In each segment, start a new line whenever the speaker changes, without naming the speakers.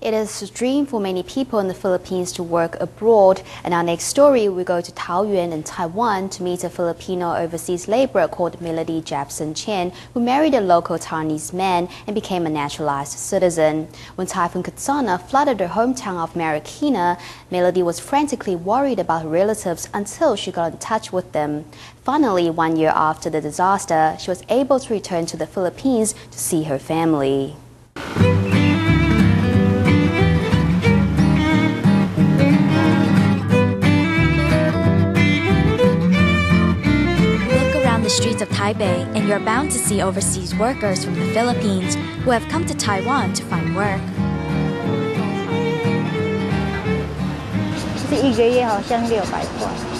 It is a dream for many people in the Philippines to work abroad. And our next story, we go to Taoyuan in Taiwan to meet a Filipino overseas laborer called Melody Japson Chen, who married a local Taiwanese man and became a naturalized citizen. When Typhoon Ketsana flooded her hometown of Marikina, Melody was frantically worried about her relatives until she got in touch with them. Finally, 1 year after the disaster, she was able to return to the Philippines to see her family.
The streets of Taipei, and you're bound to see overseas workers from the Philippines who have come to Taiwan to find work.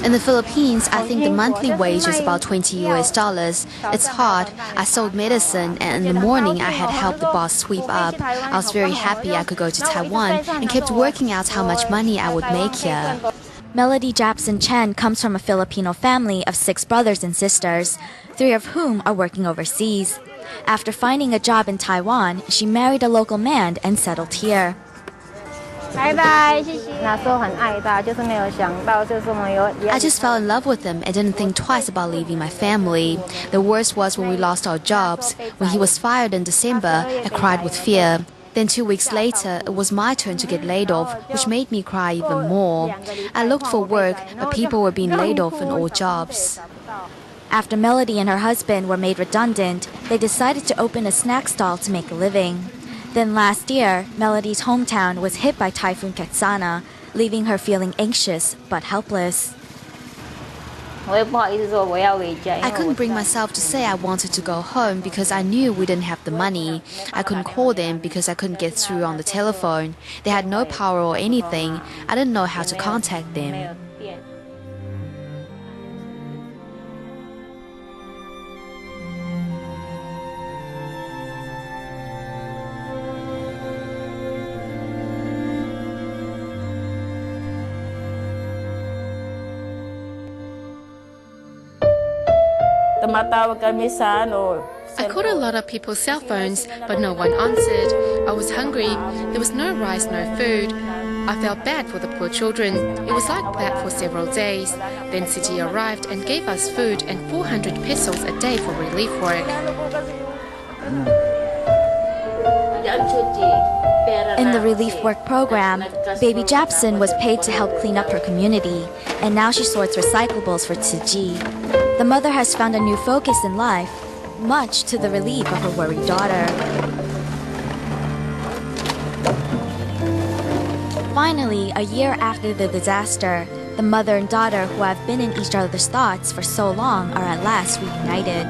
In the Philippines, I think the monthly wage is about $20 US. It's hard. I sold medicine, and in the morning I had helped the boss sweep up. I was very happy I could go to Taiwan and kept working out how much money I would make here.
Melody Japson Chen comes from a Filipino family of 6 brothers and sisters, 3 of whom are working overseas. After finding a job in Taiwan, she married a local man and settled here.
I just fell in love with him and didn't think twice about leaving my family. The worst was when we lost our jobs. When he was fired in December, I cried with fear. Then 2 weeks later, it was my turn to get laid off, which made me cry even more. I looked for work, but people were being laid off in all jobs.
After Melody and her husband were made redundant, they decided to open a snack stall to make a living. Then last year, Melody's hometown was hit by Typhoon Ketsana, leaving her feeling anxious but helpless.
I couldn't bring myself to say I wanted to go home because I knew we didn't have the money. I couldn't call them because I couldn't get through on the telephone. They had no power or anything. I didn't know how to contact them.
I called a lot of people's cell phones, but no one answered. I was hungry. There was no rice, no food. I felt bad for the poor children. It was like that for several days. Then Citi arrived and gave us food and 400 pesos a day for relief work.
In the relief work program, Baby Japson was paid to help clean up her community, and now she sorts recyclables for Citi. The mother has found a new focus in life, much to the relief of her worried daughter. Finally, a year after the disaster, the mother and daughter who have been in each other's thoughts for so long are at last reunited.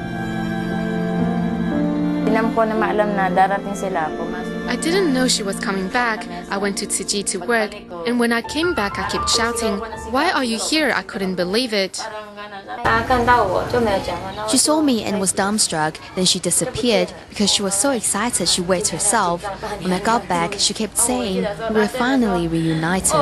I didn't know she was coming back. I went to Citi to work, and when I came back I kept shouting, "Why are you here?" I couldn't believe it.
She saw me and was dumbstruck. Then she disappeared because she was so excited she wet herself. When I got back, she kept saying we were finally reunited.